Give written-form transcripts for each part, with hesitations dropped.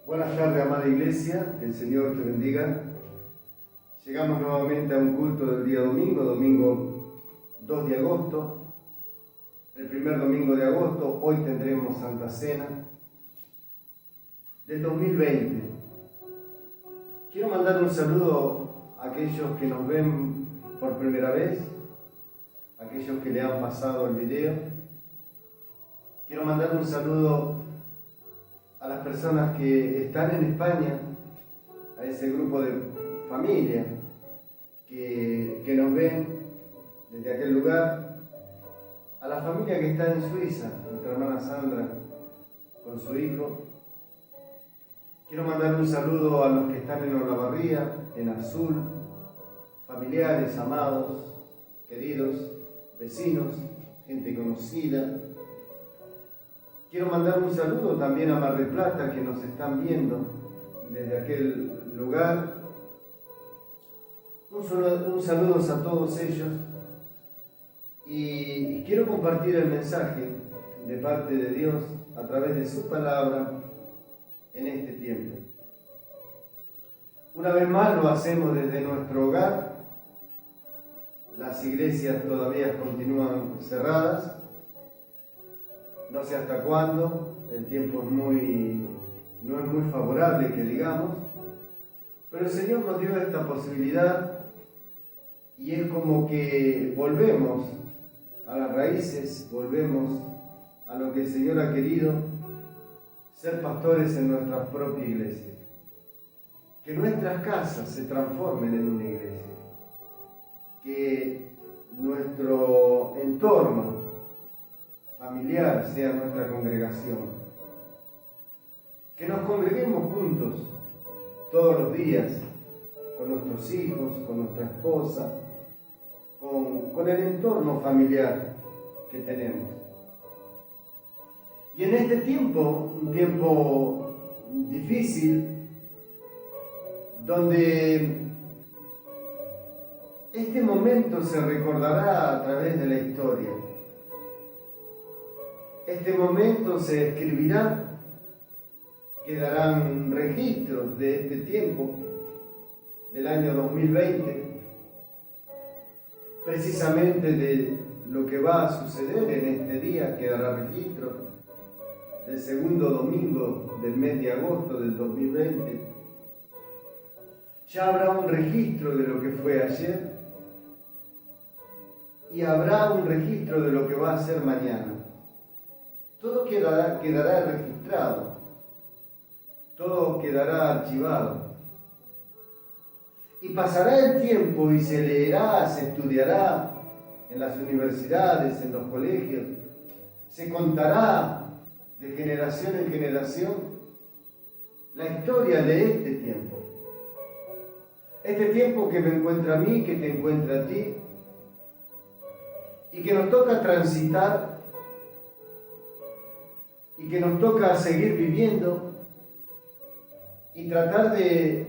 Buenas tardes, amada Iglesia, que el Señor te bendiga. Llegamos nuevamente a un culto del día domingo 2 de agosto. El primer domingo de agosto, hoy tendremos Santa Cena del 2020. Quiero mandar un saludo a aquellos que nos ven por primera vez, a aquellos que le han pasado el video. Quiero mandar un saludo a las personas que están en España, a ese grupo de familia que nos ven desde aquel lugar, a la familia que está en Suiza, nuestra hermana Sandra con su hijo. Quiero mandar un saludo a los que están en Olavarría, en Azul, familiares, amados, queridos, vecinos, gente conocida. Quiero mandar un saludo también a Mar del Plata, que nos están viendo desde aquel lugar. Un saludo a todos ellos. Y quiero compartir el mensaje de parte de Dios a través de su palabra en este tiempo. Una vez más lo hacemos desde nuestro hogar. Las iglesias todavía continúan cerradas. No sé hasta cuándo, el tiempo no es muy favorable que digamos, pero el Señor nos dio esta posibilidad y es como que volvemos a las raíces, volvemos a lo que el Señor ha querido, ser pastores en nuestra propia iglesia. Que nuestras casas se transformen en una iglesia, que nuestro entorno familiar sea nuestra congregación, que nos congreguemos juntos todos los días con nuestros hijos, con nuestra esposa, con el entorno familiar que tenemos. Y en este tiempo, un tiempo difícil, donde este momento se recordará a través de la historia. Este momento se escribirá, quedarán registros de este tiempo, del año 2020, precisamente de lo que va a suceder en este día, quedará registro del segundo domingo del mes de agosto del 2020. Ya habrá un registro de lo que fue ayer y habrá un registro de lo que va a ser mañana. Todo quedará registrado, todo quedará archivado. Y pasará el tiempo y se leerá, se estudiará en las universidades, en los colegios, se contará de generación en generación la historia de este tiempo. Este tiempo que me encuentra a mí, que te encuentra a ti, y que nos toca transitar y que nos toca seguir viviendo y tratar de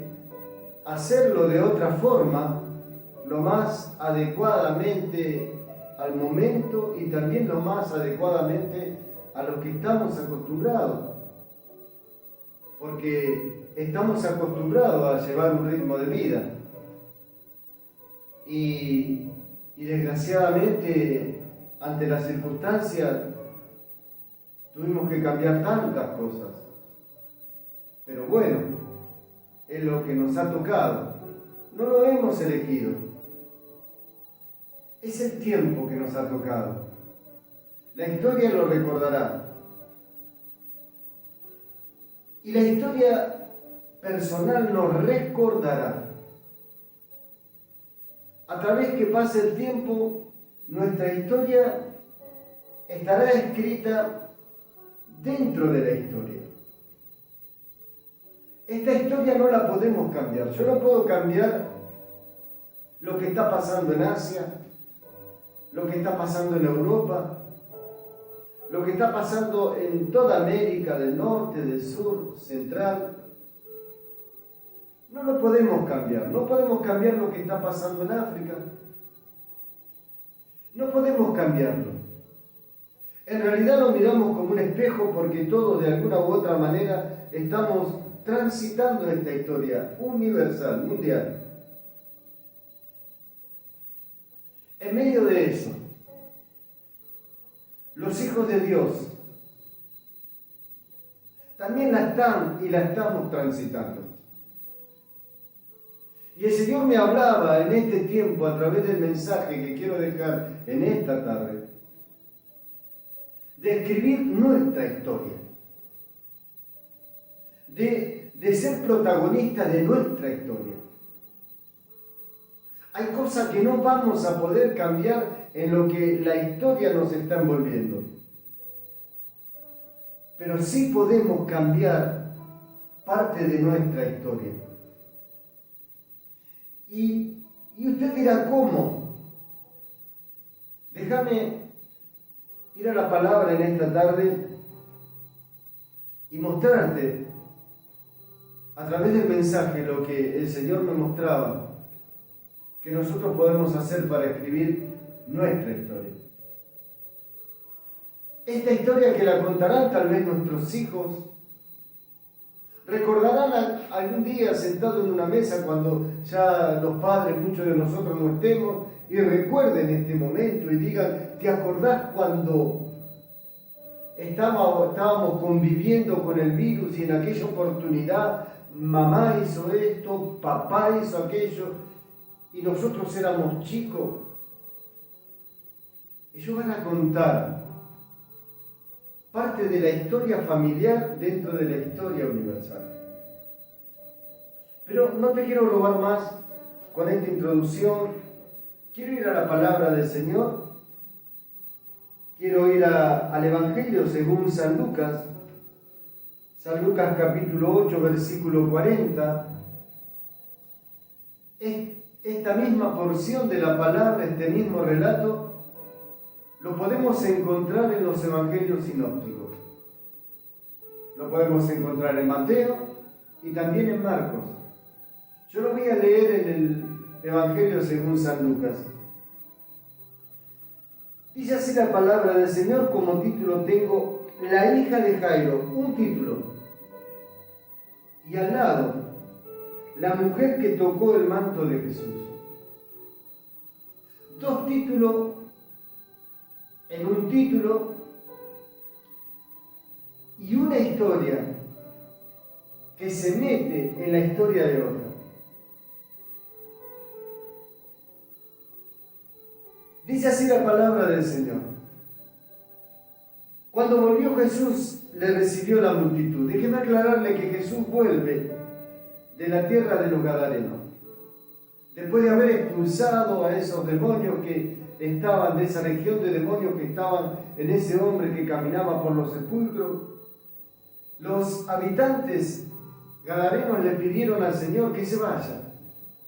hacerlo de otra forma, lo más adecuadamente al momento y también lo más adecuadamente a lo que estamos acostumbrados, porque estamos acostumbrados a llevar un ritmo de vida y desgraciadamente ante las circunstancias tuvimos que cambiar tantas cosas, pero bueno, es lo que nos ha tocado, no lo hemos elegido, es el tiempo que nos ha tocado, la historia lo recordará, y la historia personal nos recordará. A través que pase el tiempo, nuestra historia estará escrita dentro de la historia. Esta historia no la podemos cambiar. Yo no puedo cambiar lo que está pasando en Asia, lo que está pasando en Europa, lo que está pasando en toda América del Norte, del Sur, Central. No lo podemos cambiar. No podemos cambiar lo que está pasando en África. No podemos cambiarlo. En realidad lo miramos como un espejo porque todos de alguna u otra manera estamos transitando esta historia universal, mundial. En medio de eso, los hijos de Dios también la están y la estamos transitando. Y el Señor me hablaba en este tiempo a través del mensaje que quiero dejar en esta tarde, de escribir nuestra historia, de ser protagonistas de nuestra historia. Hay cosas que no vamos a poder cambiar en lo que la historia nos está envolviendo. Pero sí podemos cambiar parte de nuestra historia. Y usted dirá, ¿cómo? Déjame ir a la palabra en esta tarde y mostrarte a través del mensaje lo que el Señor me mostraba que nosotros podemos hacer para escribir nuestra historia. Esta historia que la contarán tal vez nuestros hijos, recordarán algún día sentado en una mesa cuando ya los padres, muchos de nosotros no estemos, y recuerden este momento y digan, ¿te acordás cuando estábamos conviviendo con el virus y en aquella oportunidad mamá hizo esto, papá hizo aquello y nosotros éramos chicos? Ellos van a contar parte de la historia familiar dentro de la historia universal. Pero no te quiero robar más con esta introducción. Quiero ir a la palabra del Señor. Quiero ir al Evangelio según San Lucas. San Lucas capítulo 8, versículo 40. Esta misma porción de la palabra, este mismo relato, lo podemos encontrar en los evangelios sinópticos. Lo podemos encontrar en Mateo y también en Marcos. Yo lo voy a leer en el Evangelio según San Lucas. Dice así la palabra del Señor, como título tengo La hija de Jairo, un título. Y al lado, la mujer que tocó el manto de Jesús. Dos títulos en un título y una historia que se mete en la historia de otra. Dice así la palabra del Señor. Cuando volvió Jesús, le recibió la multitud. Déjeme aclararle que Jesús vuelve de la tierra de los Gadarenos, después de haber expulsado a esos demonios que estaban, de esa región de demonios que estaban en ese hombre que caminaba por los sepulcros. Los habitantes gadarenos le pidieron al Señor que se vaya.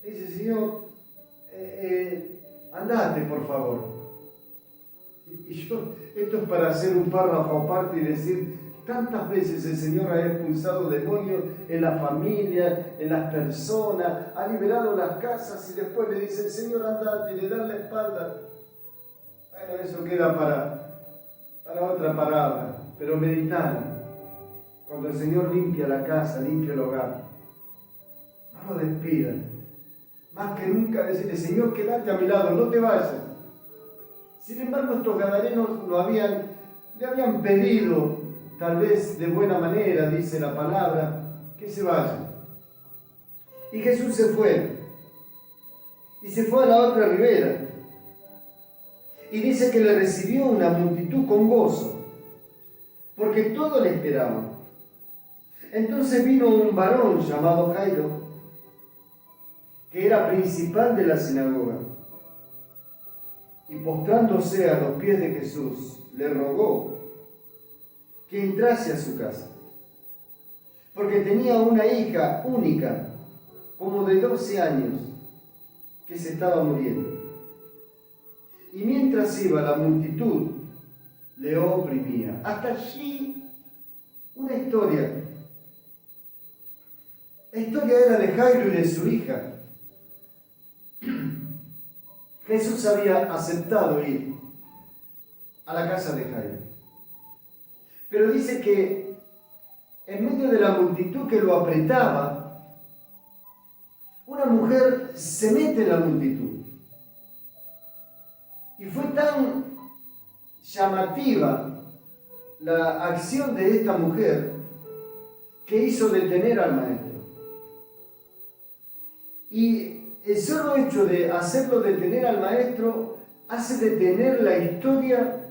Dice, Señor, andate por favor. Esto es para hacer un párrafo aparte y decir, tantas veces el Señor ha expulsado demonios en la familia, en las personas, ha liberado las casas y después le dice, Señor, andate, y le dan la espalda. Bueno, eso queda para otra palabra, pero meditar. Cuando el Señor limpia la casa, limpia el hogar, no lo despidan. Más que nunca decirle, Señor, quédate a mi lado, no te vayas. Sin embargo, estos gadarenos le habían pedido, tal vez de buena manera, dice la palabra, que se vaya. Y Jesús se fue. Y se fue a la otra ribera. Y dice que le recibió una multitud con gozo, porque todos le esperaban. Entonces vino un varón llamado Jairo, que era principal de la sinagoga, y postrándose a los pies de Jesús, le rogó que entrase a su casa, porque tenía una hija única, como de 12 años, que se estaba muriendo. Y mientras iba la multitud, le oprimía. Hasta allí, una historia. La historia era de Jairo y de su hija. Jesús había aceptado ir a la casa de Jairo. Pero dice que en medio de la multitud que lo apretaba, una mujer se mete en la multitud. Y fue tan llamativa la acción de esta mujer que hizo detener al maestro. Y el solo hecho de hacerlo detener al maestro hace detener la historia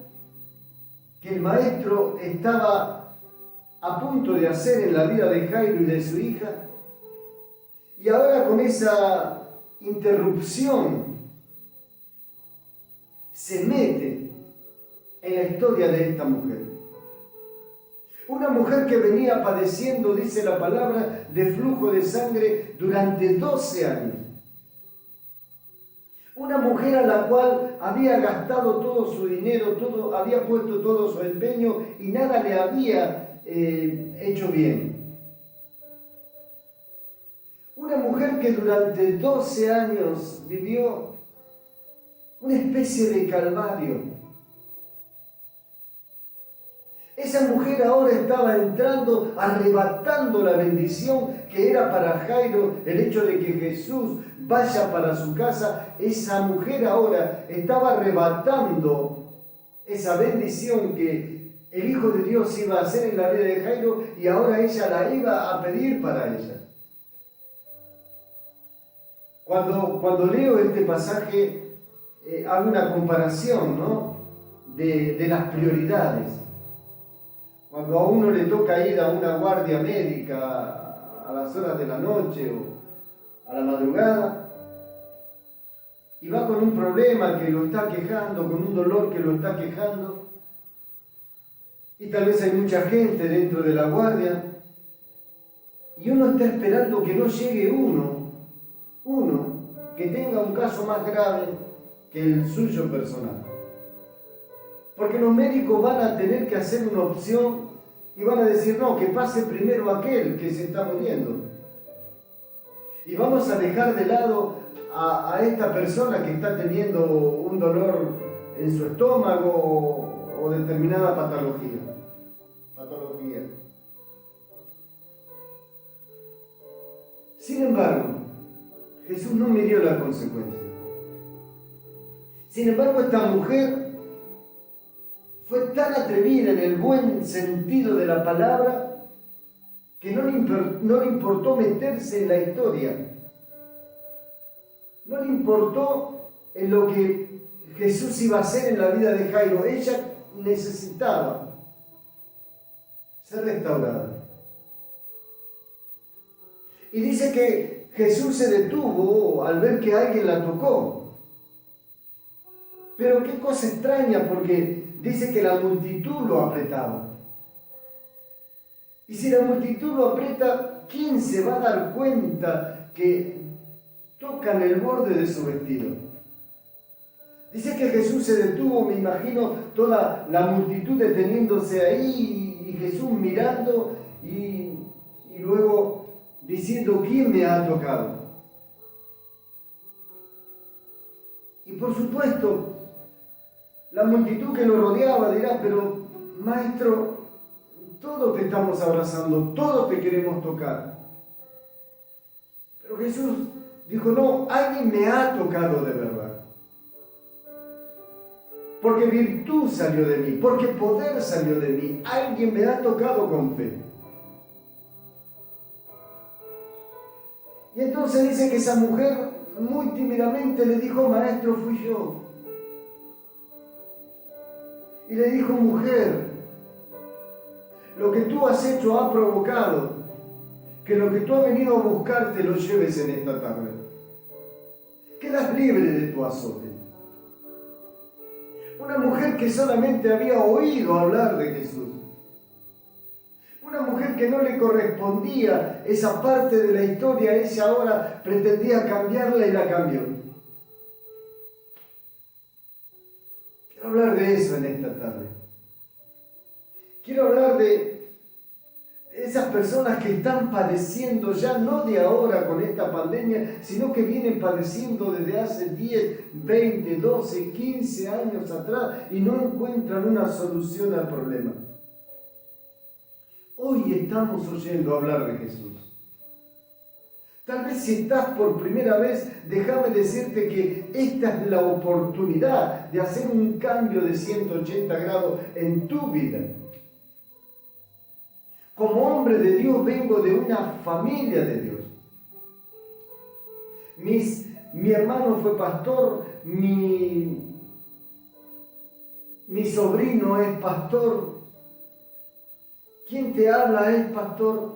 que el maestro estaba a punto de hacer en la vida de Jairo y de su hija. Y ahora con esa interrupción se mete en la historia de esta mujer. Una mujer que venía padeciendo, dice la palabra, de flujo de sangre durante 12 años. Una mujer a la cual había gastado todo su dinero, había puesto todo su empeño y nada le había hecho bien. Una mujer que durante 12 años vivió una especie de calvario. Esa mujer ahora estaba entrando, arrebatando la bendición que era para Jairo, el hecho de que Jesús vaya para su casa. Esa mujer ahora estaba arrebatando esa bendición que el Hijo de Dios iba a hacer en la vida de Jairo y ahora ella la iba a pedir para ella. Cuando leo este pasaje, hago una comparación, ¿no?, de las prioridades. Cuando a uno le toca ir a una guardia médica a las horas de la noche o a la madrugada y va con un problema que lo está quejando, con un dolor que lo está quejando, y tal vez hay mucha gente dentro de la guardia y uno está esperando que no llegue uno que tenga un caso más grave que el suyo personal. Porque los médicos van a tener que hacer una opción y van a decir, no, que pase primero aquel que se está muriendo. Y vamos a dejar de lado a esta persona que está teniendo un dolor en su estómago o determinada patología. Sin embargo, Jesús no midió las consecuencias. Sin embargo, esta mujer fue tan atrevida en el buen sentido de la palabra que no le importó meterse en la historia. No le importó en lo que Jesús iba a hacer en la vida de Jairo. Ella necesitaba ser restaurada. Y dice que Jesús se detuvo al ver que alguien la tocó. Pero qué cosa extraña, porque dice que la multitud lo apretaba. Y si la multitud lo aprieta, ¿quién se va a dar cuenta que tocan el borde de su vestido? Dice que Jesús se detuvo, me imagino toda la multitud deteniéndose ahí y Jesús mirando y luego diciendo, ¿quién me ha tocado? Y por supuesto, la multitud que lo rodeaba dirá, pero maestro, todos te estamos abrazando, todos te queremos tocar. Pero Jesús dijo, no, alguien me ha tocado de verdad. Porque virtud salió de mí, porque poder salió de mí, alguien me ha tocado con fe. Y entonces dice que esa mujer muy tímidamente le dijo, maestro, fui yo. Y le dijo, mujer, lo que tú has hecho ha provocado que lo que tú has venido a buscar te lo lleves en esta tarde. Quedas libre de tu azote. Una mujer que solamente había oído hablar de Jesús. Una mujer que no le correspondía esa parte de la historia, ella ahora pretendía cambiarla y la cambió. Quiero hablar de eso en esta tarde. Quiero hablar de esas personas que están padeciendo ya no de ahora con esta pandemia, sino que vienen padeciendo desde hace 10, 20, 12, 15 años atrás y no encuentran una solución al problema. Hoy estamos oyendo hablar de Jesús. Tal vez si estás por primera vez, déjame decirte que esta es la oportunidad de hacer un cambio de 180 grados en tu vida. Como hombre de Dios vengo de una familia de Dios. Mi hermano fue pastor, mi sobrino es pastor. ¿Quién te habla es pastor?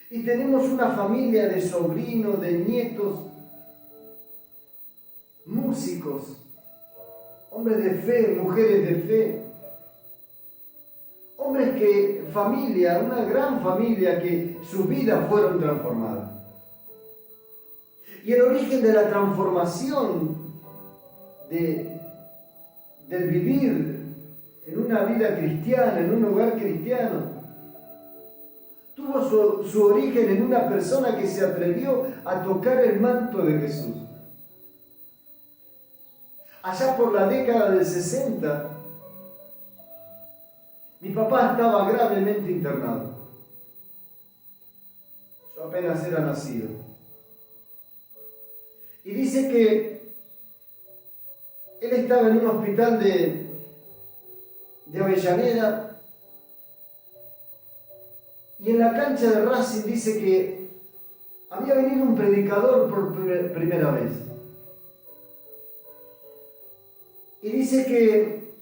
Y tenemos una familia de sobrinos, de nietos, músicos, hombres de fe, mujeres de fe, hombres una gran familia que sus vidas fueron transformadas. Y el origen de la transformación del vivir en una vida cristiana, en un hogar cristiano, tuvo su origen en una persona que se atrevió a tocar el manto de Jesús. Allá por la década del 60, mi papá estaba gravemente internado. Yo apenas era nacido. Y dice que él estaba en un hospital de Avellaneda. Y en la cancha de Racing dice que había venido un predicador por primera vez. Y dice que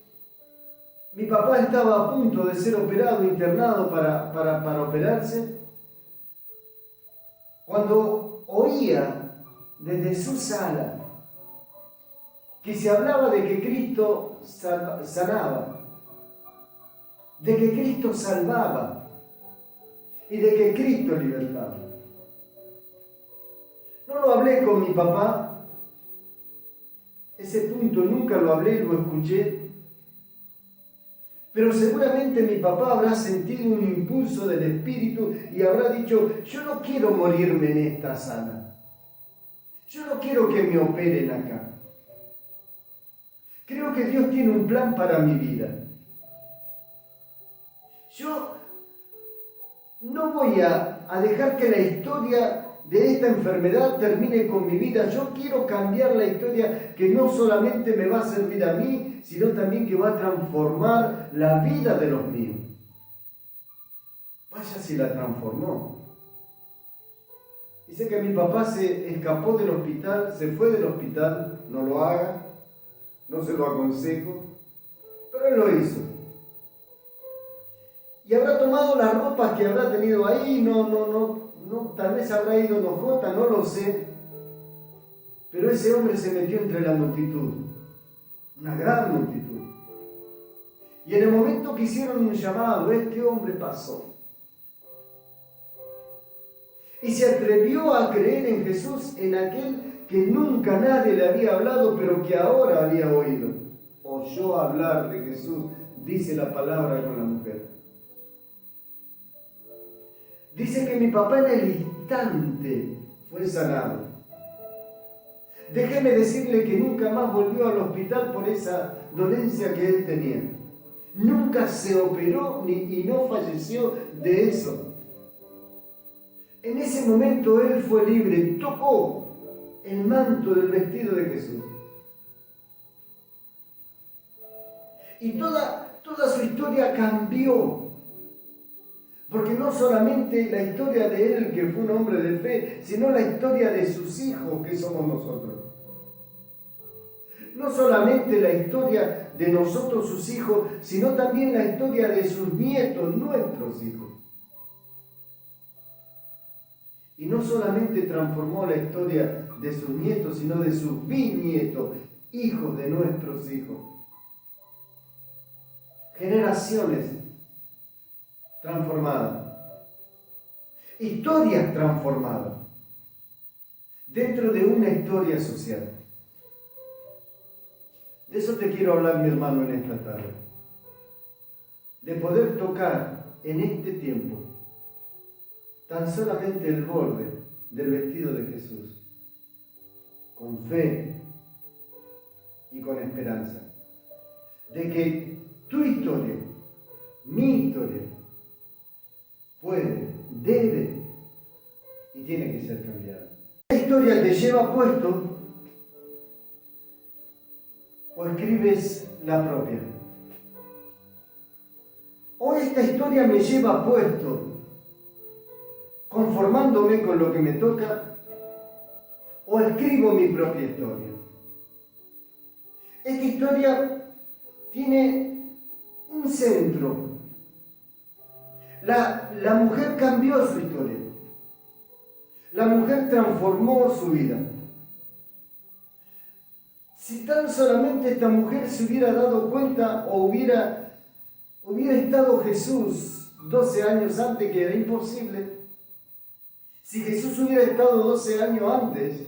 mi papá estaba a punto de ser operado, internado para operarse, cuando oía desde su sala que se hablaba de que Cristo sanaba, de que Cristo salvaba, y de que Cristo libertaba. No lo hablé con mi papá, ese punto nunca lo hablé, lo escuché, pero seguramente mi papá habrá sentido un impulso del Espíritu y habrá dicho, yo no quiero morirme en esta sala, yo no quiero que me operen acá. Creo que Dios tiene un plan para mi vida. Yo no voy a dejar que la historia de esta enfermedad termine con mi vida. Yo quiero cambiar la historia que no solamente me va a servir a mí, sino también que va a transformar la vida de los míos. Vaya si la transformó. Dice que mi papá se escapó del hospital, se fue del hospital, no lo haga, no se lo aconsejo, pero él lo hizo. Y habrá tomado las ropas que habrá tenido ahí, tal vez habrá ido en hojota, no lo sé. Pero ese hombre se metió entre la multitud, una gran multitud. Y en el momento que hicieron un llamado, este hombre pasó. Y se atrevió a creer en Jesús, en aquel que nunca nadie le había hablado, pero que ahora había oído. Oyó hablar de Jesús, dice la palabra con la mujer. Dice que mi papá en el instante fue sanado. Déjeme decirle que nunca más volvió al hospital por esa dolencia que él tenía. Nunca se operó y no falleció de eso. En ese momento él fue libre, tocó el manto del vestido de Jesús. Y toda su historia cambió. Porque no solamente la historia de él, que fue un hombre de fe, sino la historia de sus hijos, que somos nosotros. No solamente la historia de nosotros, sus hijos, sino también la historia de sus nietos, nuestros hijos. Y no solamente transformó la historia de sus nietos, sino de sus bisnietos, hijos de nuestros hijos. Generaciones transformadas, historias transformadas, dentro de una historia social. De eso te quiero hablar, mi hermano, en esta tarde. De poder tocar en este tiempo tan solamente el borde del vestido de Jesús, con fe y con esperanza, de que tu historia, mi historia, y tiene que ser cambiada. ¿Esta historia te lleva puesto o escribes la propia? ¿O esta historia me lleva puesto conformándome con lo que me toca o escribo mi propia historia? Esta historia tiene un centro. La mujer cambió su historia. La mujer transformó su vida. Si tan solamente esta mujer se hubiera dado cuenta o hubiera estado Jesús 12 años antes, que era imposible. Si Jesús hubiera estado 12 años antes,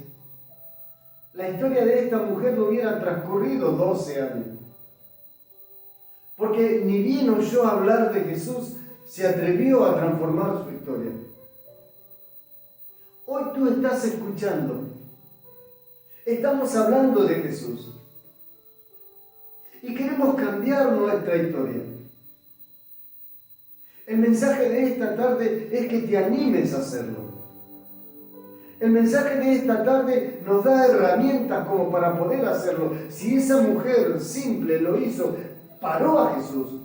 la historia de esta mujer no hubiera transcurrido 12 años. Porque ni bien oyó hablar de Jesús, se atrevió a transformar su historia. Hoy tú estás escuchando. Estamos hablando de Jesús. Y queremos cambiar nuestra historia. El mensaje de esta tarde es que te animes a hacerlo. El mensaje de esta tarde nos da herramientas como para poder hacerlo. Si esa mujer simple lo hizo, paró a Jesús,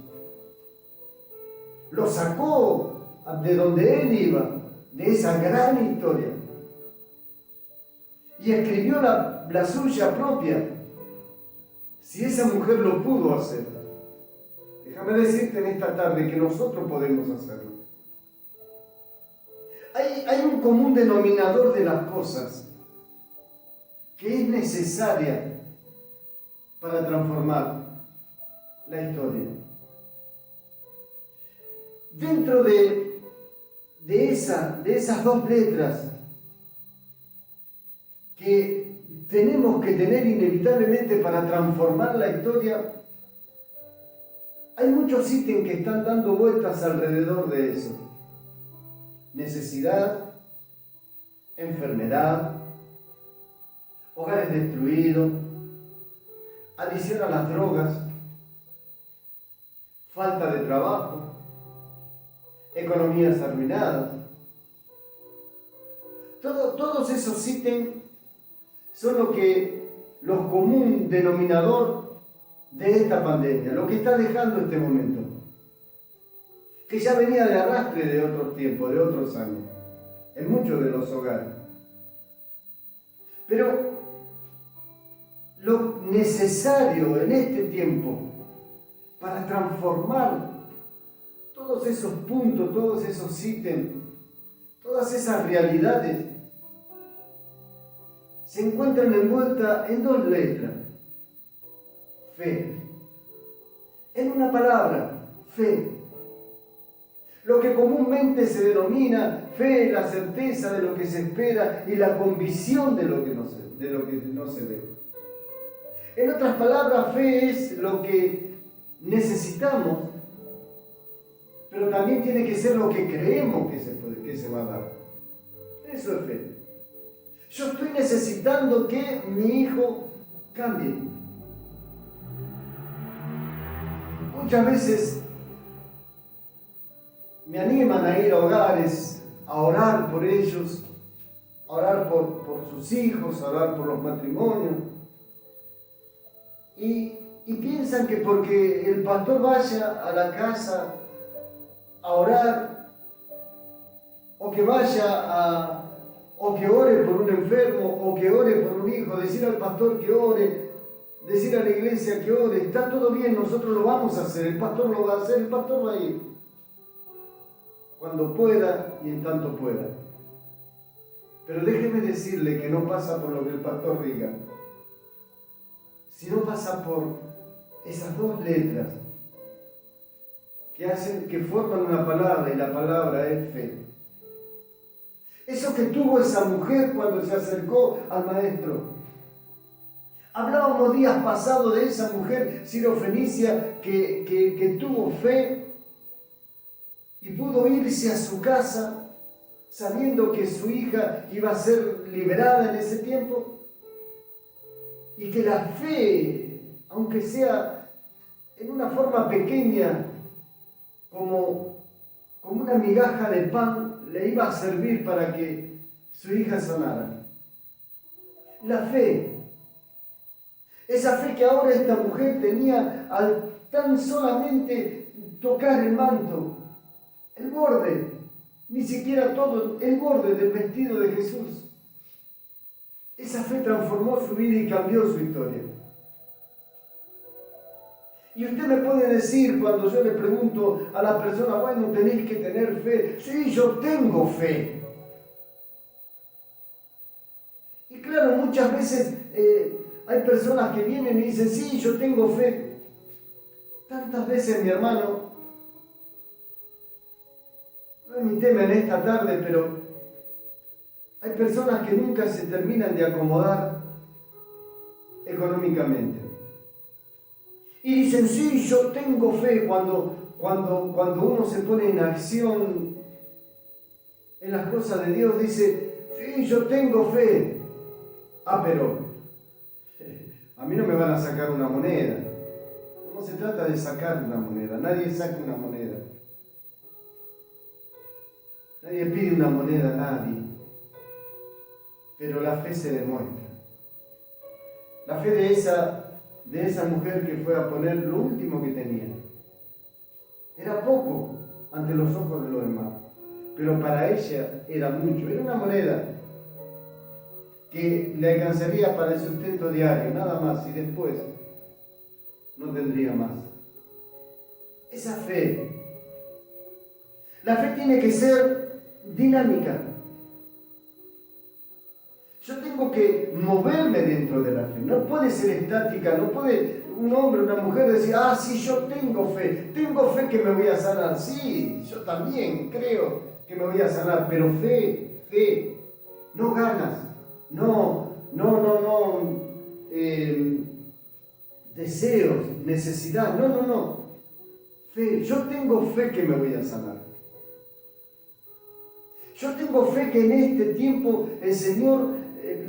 lo sacó de donde él iba, de esa gran historia, y escribió la suya propia. Si esa mujer lo pudo hacer, déjame decirte en esta tarde que nosotros podemos hacerlo. Hay un común denominador de las cosas que es necesaria para transformar la historia. Dentro de esas dos letras que tenemos que tener inevitablemente para transformar la historia, hay muchos ítems que están dando vueltas alrededor de eso. Necesidad, enfermedad, hogares destruidos, adicción a las drogas, falta de trabajo, economías arruinadas. Todos esos ítems son los común denominador de esta pandemia, lo que está dejando este momento, que ya venía de arrastre de otros tiempos, de otros años, en muchos de los hogares. Pero lo necesario en este tiempo para transformar todos esos puntos, todos esos ítems, todas esas realidades, se encuentran envueltas en dos letras: fe. En una palabra, fe. Lo que comúnmente se denomina fe, la certeza de lo que se espera y la convicción de lo que no se ve. En otras palabras, fe es lo que necesitamos, pero también tiene que ser lo que creemos que se va a dar. Eso es fe. Yo estoy necesitando que mi hijo cambie. Muchas veces me animan a ir a hogares, a orar por ellos, a orar por sus hijos, a orar por los matrimonios. Y piensan que porque el pastor vaya a la casa a orar, o que o que ore por un enfermo, o que ore por un hijo, decir al pastor que ore, decir a la iglesia que ore, está todo bien, nosotros lo vamos a hacer, el pastor lo va a hacer, el pastor va a ir cuando pueda y en tanto pueda. Pero déjeme decirle que no pasa por lo que el pastor diga, sino pasa por esas dos letras que forman una palabra, y la palabra es fe. Eso que tuvo esa mujer cuando se acercó al maestro. Hablábamos días pasados de esa mujer sirofenicia que tuvo fe y pudo irse a su casa sabiendo que su hija iba a ser liberada en ese tiempo, y que la fe, aunque sea en una forma pequeña, como una migaja de pan, le iba a servir para que su hija sanara. La fe. Esa fe que ahora esta mujer tenía al tan solamente tocar el manto, el borde, ni siquiera todo, el borde del vestido de Jesús. Esa fe transformó su vida y cambió su historia. Y usted me puede decir cuando yo le pregunto a la persona, bueno, tenéis que tener fe. Sí, yo tengo fe. Y claro, muchas veces hay personas que vienen y dicen, sí, yo tengo fe. Tantas veces, mi hermano, no es mi tema en esta tarde, pero hay personas que nunca se terminan de acomodar económicamente. Y dicen, sí, yo tengo fe cuando uno se pone en acción en las cosas de Dios, dice, sí, yo tengo fe. Ah, pero a mí no me van a sacar una moneda. No se trata de sacar una moneda, nadie saca una moneda. Nadie pide una moneda a nadie. Pero la fe se demuestra. La fe de esa mujer que fue a poner lo último que tenía. Era poco ante los ojos de los demás, pero para ella era mucho. Era una moneda que le alcanzaría para el sustento diario, nada más, y después no tendría más. Esa fe. La fe tiene que ser dinámica. Yo tengo que moverme dentro de la fe. No puede ser estática, no puede un hombre o una mujer decir, ah, sí, yo tengo fe que me voy a sanar. Sí, yo también creo que me voy a sanar, pero fe, no ganas, no, deseos, necesidad, no. Fe, yo tengo fe que me voy a sanar. Yo tengo fe que en este tiempo el Señor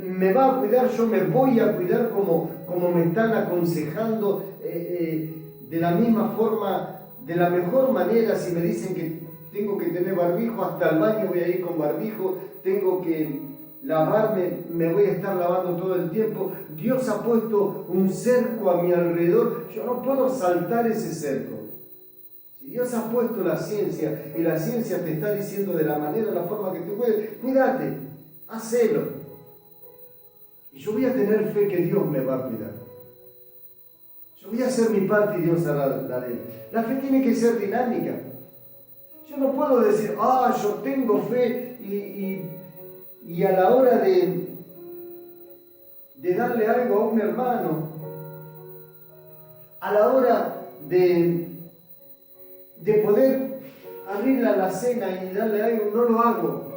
me va a cuidar, yo me voy a cuidar como me están aconsejando, de la misma forma, de la mejor manera. Si me dicen que tengo que tener barbijo, hasta el baño voy a ir con barbijo, tengo que lavarme, me voy a estar lavando todo el tiempo. Dios ha puesto un cerco a mi alrededor, yo no puedo saltar ese cerco. Si Dios ha puesto la ciencia y la ciencia te está diciendo de la manera, la forma que te puede, cuídate, hacelo. Y yo voy a tener fe que Dios me va a cuidar. Yo voy a hacer mi parte y Dios hará la de él. La fe tiene que ser dinámica. Yo no puedo decir, yo tengo fe y a la hora de darle algo a un hermano, a la hora de poder abrir la alacena y darle algo, no lo hago.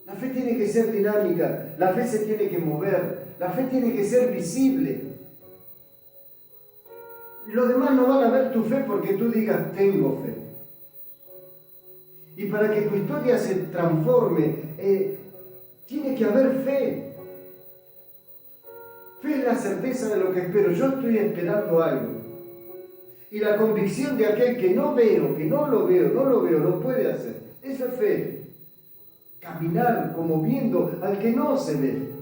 La fe tiene que ser dinámica, la fe se tiene que mover, la fe tiene que ser visible. Los demás no van a ver tu fe porque tú digas, tengo fe. Y para que tu historia se transforme, tiene que haber fe. Fe es la certeza de lo que espero. Yo estoy esperando algo. Y la convicción de aquel que no veo, que no lo veo, lo puede hacer. Eso es fe. Caminar como viendo al que no se ve.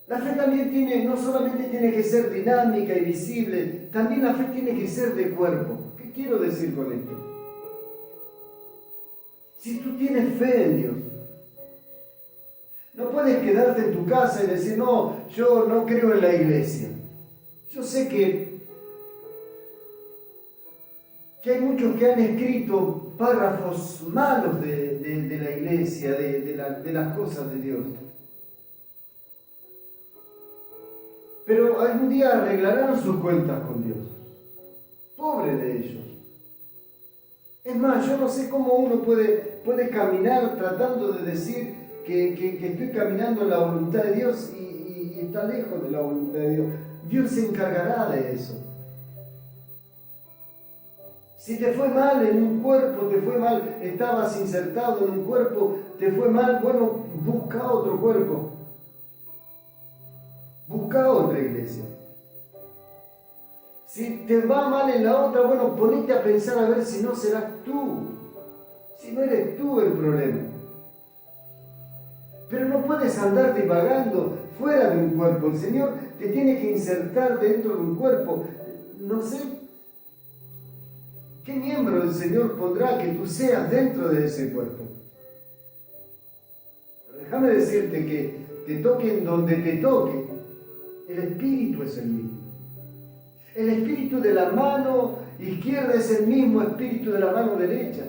La fe también no solamente tiene que ser dinámica y visible, también la fe tiene que ser de cuerpo. ¿Qué quiero decir con esto? Si tú tienes fe en Dios, no puedes quedarte en tu casa y decir, no, yo no creo en la iglesia. Yo sé que hay muchos que han escrito párrafos malos de la iglesia, de las cosas de Dios. Pero algún día arreglarán sus cuentas con Dios. Pobre de ellos. Es más, yo no sé cómo uno puede caminar tratando de decir que estoy caminando en la voluntad de Dios y está lejos de la voluntad de Dios. Dios se encargará de eso. Si te fue mal en un cuerpo, te fue mal, estabas insertado en un cuerpo, te fue mal, bueno, busca otro cuerpo. Busca otra iglesia. Si te va mal en la otra, bueno, ponete a pensar a ver si no serás tú. Si no eres tú el problema. Pero no puedes andar divagando fuera de un cuerpo. El Señor te tiene que insertar dentro de un cuerpo. No sé qué miembro el Señor pondrá que tú seas dentro de ese cuerpo. Pero déjame decirte que te toque en donde te toque, el espíritu es el mismo. El espíritu de la mano izquierda es el mismo espíritu de la mano derecha.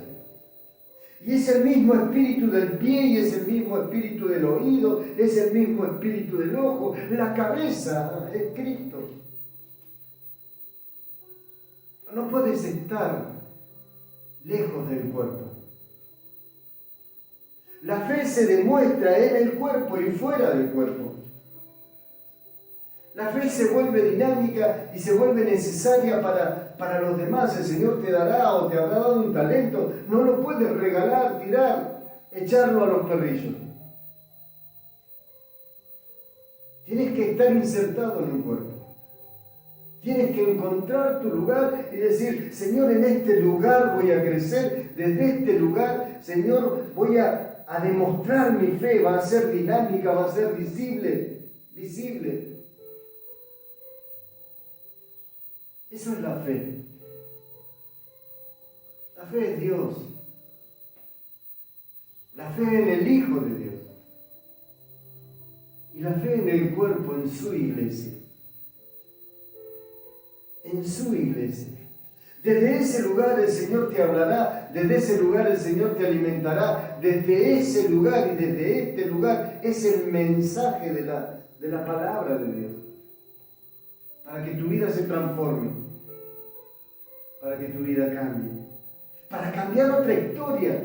Y es el mismo espíritu del pie y es el mismo espíritu del oído, es el mismo espíritu del ojo. La cabeza es Cristo. No puedes estar lejos del cuerpo. La fe se demuestra en el cuerpo y fuera del cuerpo. La fe se vuelve dinámica y se vuelve necesaria para los demás. El Señor te dará o te habrá dado un talento. No lo puedes regalar, tirar, echarlo a los perrillos. Tienes que estar insertado en un cuerpo. Tienes que encontrar tu lugar y decir, Señor, en este lugar voy a crecer. Desde este lugar, Señor, voy a demostrar mi fe. Va a ser dinámica, va a ser visible. Eso es la fe. La fe es Dios. La fe en el Hijo de Dios. Y la fe en el cuerpo, en su iglesia. En su iglesia. Desde ese lugar el Señor te hablará, desde ese lugar el Señor te alimentará, desde ese lugar y desde este lugar es el mensaje de la palabra de Dios. Para que tu vida se transforme, para que tu vida cambie, para cambiar otra historia,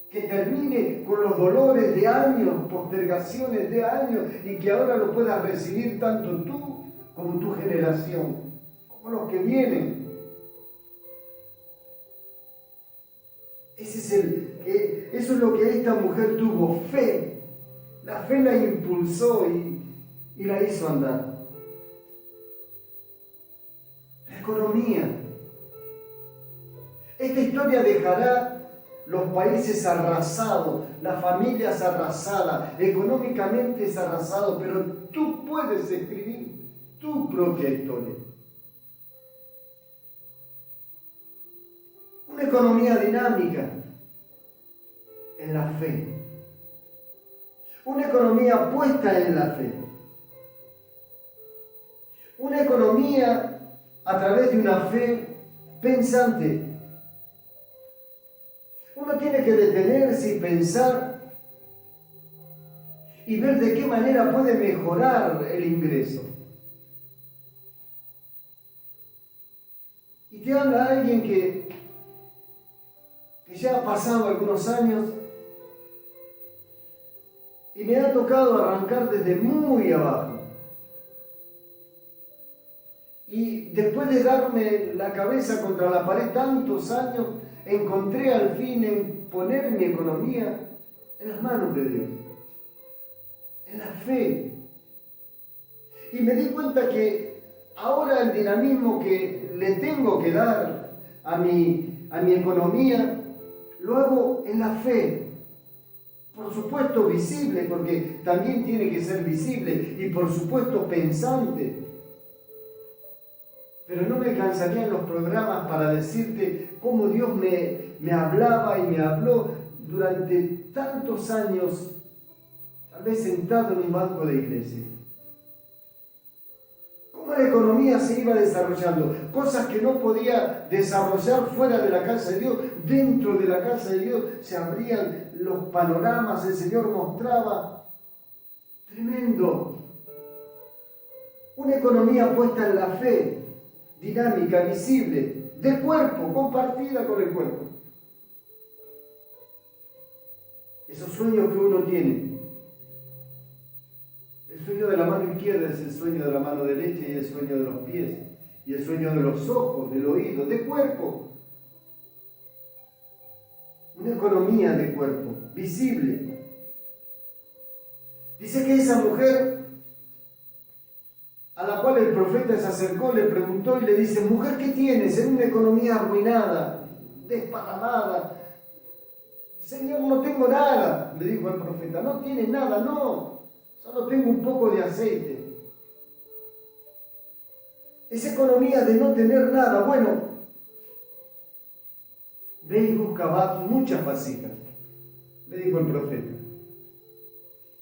que termine con los dolores de años, postergaciones de años, y que ahora lo puedas recibir tanto tú como tu generación, como los que vienen. Eso es lo que esta mujer tuvo, fe. La fe la impulsó y la hizo andar. La economía. Esta historia dejará los países arrasados, las familias arrasadas, económicamente arrasados, pero tú puedes escribir tu propia historia. Una economía dinámica en la fe. Una economía puesta en la fe. Una economía a través de una fe pensante. Uno tiene que detenerse y pensar y ver de qué manera puede mejorar el ingreso. Y te habla alguien que ya ha pasado algunos años y me ha tocado arrancar desde muy abajo. Y después de darme la cabeza contra la pared tantos años, encontré al fin en poner mi economía en las manos de Dios, en la fe. Y me di cuenta que ahora el dinamismo que le tengo que dar a mi economía, lo hago en la fe. Por supuesto visible, porque también tiene que ser visible, y por supuesto pensante. Pero no me cansarían los programas para decirte cómo Dios me hablaba y me habló durante tantos años, tal vez sentado en un banco de iglesia. Cómo la economía se iba desarrollando, cosas que no podía desarrollar fuera de la casa de Dios, dentro de la casa de Dios se abrían los panoramas, el Señor mostraba. Tremendo. Una economía puesta en la fe, dinámica, visible, de cuerpo, compartida con el cuerpo. Esos sueños que uno tiene. El sueño de la mano izquierda es el sueño de la mano derecha y el sueño de los pies. Y el sueño de los ojos, del oído, de cuerpo. Una economía de cuerpo, visible. Dice que esa mujer a la cual el profeta se acercó, le preguntó y le dice, mujer, ¿qué tienes? En una economía arruinada, desparramada, Señor, no tengo nada, le dijo el profeta. No tienes nada, no. Solo tengo un poco de aceite. Esa economía de no tener nada, bueno, ve y busca muchas vasijas, le dijo el profeta.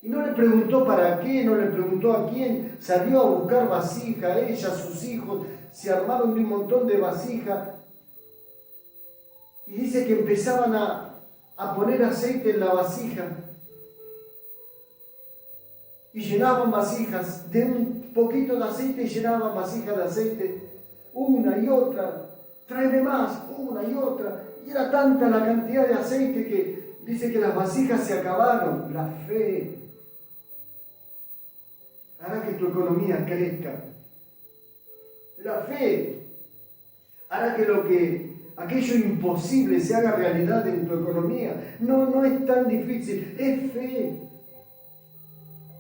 Y no le preguntó para qué, no le preguntó a quién, salió a buscar vasija, ella, sus hijos, se armaron de un montón de vasijas. Y dice que empezaban a poner aceite en la vasija. Y llenaban vasijas de un poquito de aceite y llenaban vasijas de aceite, una y otra, tráeme más, una y otra. Y era tanta la cantidad de aceite que dice que las vasijas se acabaron. La fe hará que tu economía crezca. La fe hará que aquello imposible se haga realidad en tu economía. No es tan difícil, es fe.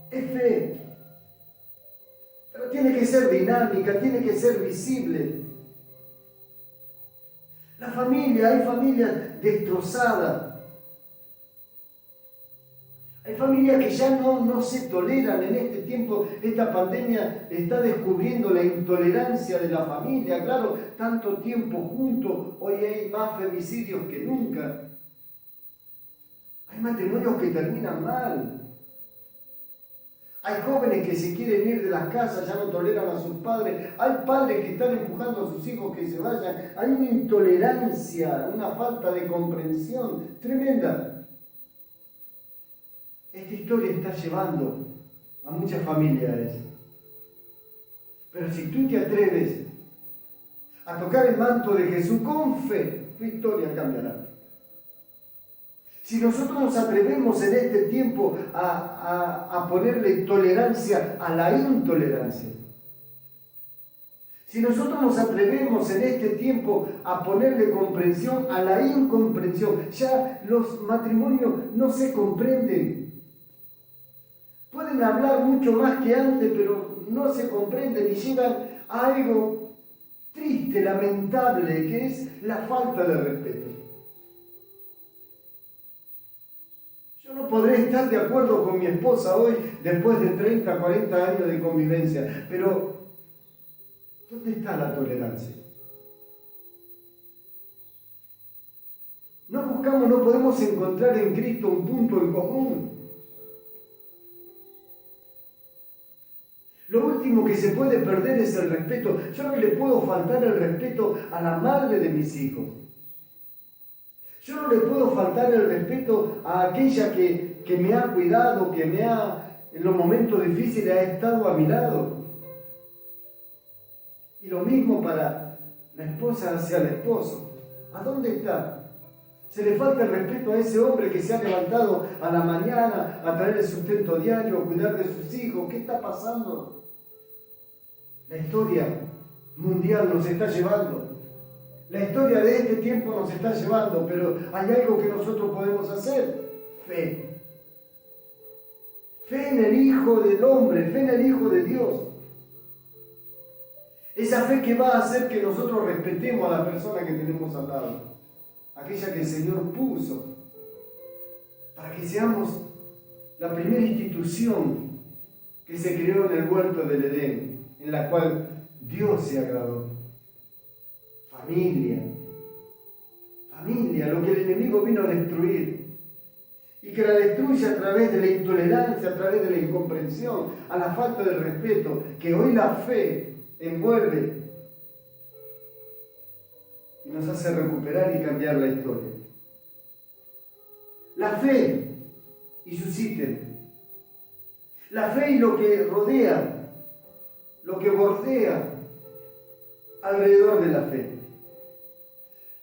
Es fe. Pero tiene que ser dinámica, tiene que ser visible. La familia, hay familias destrozadas. Hay familias que ya no se toleran en este tiempo. Esta pandemia está descubriendo la intolerancia de la familia. Claro, tanto tiempo juntos, hoy hay más femicidios que nunca. Hay matrimonios que terminan mal. Hay jóvenes que se quieren ir de las casas, ya no toleran a sus padres. Hay padres que están empujando a sus hijos que se vayan. Hay una intolerancia, una falta de comprensión tremenda. Esta historia está llevando a muchas familias a eso. Pero si tú te atreves a tocar el manto de Jesús con fe, tu historia cambiará. Si nosotros nos atrevemos en este tiempo a ponerle tolerancia a la intolerancia, si nosotros nos atrevemos en este tiempo a ponerle comprensión a la incomprensión, ya los matrimonios no se comprenden. Pueden hablar mucho más que antes, pero no se comprenden y llegan a algo triste, lamentable, que es la falta de respeto. Yo no podré estar de acuerdo con mi esposa hoy, después de 30, 40 años de convivencia, pero ¿dónde está la tolerancia? No podemos encontrar en Cristo un punto en común. Lo último que se puede perder es el respeto. Yo no le puedo faltar el respeto a la madre de mis hijos. Yo no le puedo faltar el respeto a aquella que me ha cuidado, que en los momentos difíciles ha estado a mi lado. Y lo mismo para la esposa hacia el esposo. ¿A dónde está? Se le falta el respeto a ese hombre que se ha levantado a la mañana a traer el sustento diario, a cuidar de sus hijos. ¿Qué está pasando? La historia mundial nos está llevando. La historia de este tiempo nos está llevando, pero hay algo que nosotros podemos hacer. Fe. Fe en el Hijo del Hombre, fe en el Hijo de Dios. Esa fe que va a hacer que nosotros respetemos a la persona que tenemos al lado. Aquella que el Señor puso. Para que seamos la primera institución que se creó en el huerto del Edén, en la cual Dios se agradó. Familia, lo que el enemigo vino a destruir. Y que la destruye a través de la intolerancia, a través de la incomprensión, a la falta de respeto, que hoy la fe envuelve y nos hace recuperar y cambiar la historia. La fe y sus ítems. La fe y lo que rodea, lo que bordea alrededor de la fe.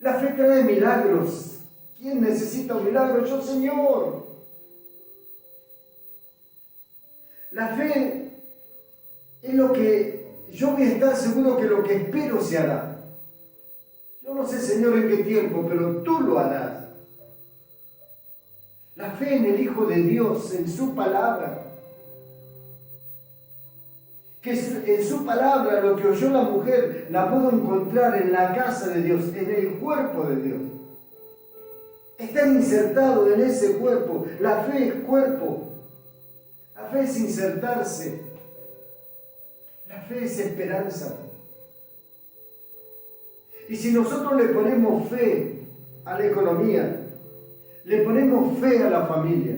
La fe trae milagros. ¿Quién necesita un milagro? Yo, Señor. La fe es lo que yo voy a estar seguro que lo que espero se hará. Yo no sé, Señor, en qué tiempo, pero tú lo harás. La fe en el Hijo de Dios, en su palabra. Que en su palabra, lo que oyó la mujer, la puedo encontrar en la casa de Dios, en el cuerpo de Dios. Están insertados en ese cuerpo. La fe es cuerpo. La fe es insertarse. La fe es esperanza. Y si nosotros le ponemos fe a la economía, le ponemos fe a la familia,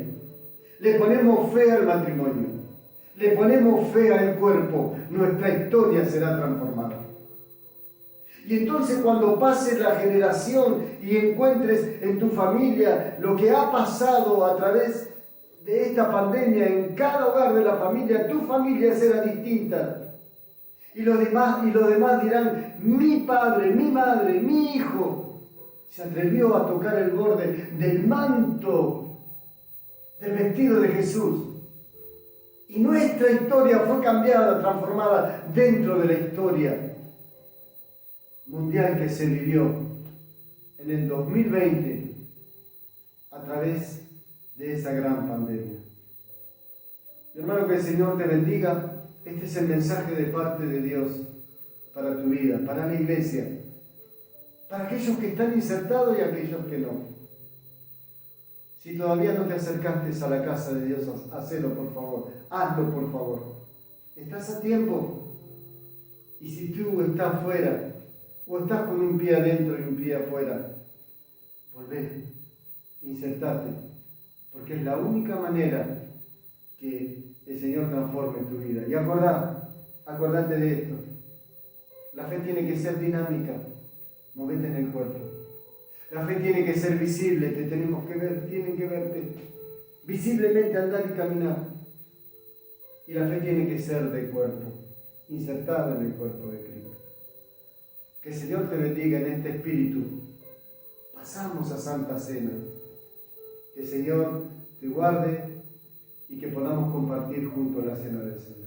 le ponemos fe al matrimonio, le ponemos fe al cuerpo, nuestra historia será transformada. Y entonces cuando pase la generación y encuentres en tu familia lo que ha pasado a través de esta pandemia en cada hogar de la familia, tu familia será distinta. Y los demás dirán, mi padre, mi madre, mi hijo se atrevió a tocar el borde del manto, del vestido de Jesús. Y nuestra historia fue cambiada, transformada dentro de la historia mundial que se vivió en el 2020 a través de esa gran pandemia. Mi hermano, que el Señor te bendiga. Este es el mensaje de parte de Dios para tu vida, para la iglesia, para aquellos que están insertados y aquellos que no. Si todavía no te acercaste a la casa de Dios, hacelo por favor, hazlo por favor. Estás a tiempo. Y si tú estás fuera, o estás con un pie adentro y un pie afuera, volvé, insertate, porque es la única manera que el Señor transforme tu vida. Y acordate de esto. La fe tiene que ser dinámica. Movete en el cuerpo. La fe tiene que ser visible. Te tenemos que ver, tienen que verte. Visiblemente andar y caminar. Y la fe tiene que ser de cuerpo, insertada en el cuerpo de Cristo. Que el Señor te bendiga en este espíritu. Pasamos a Santa Cena. Que el Señor te guarde y que podamos compartir juntos la cena del Señor.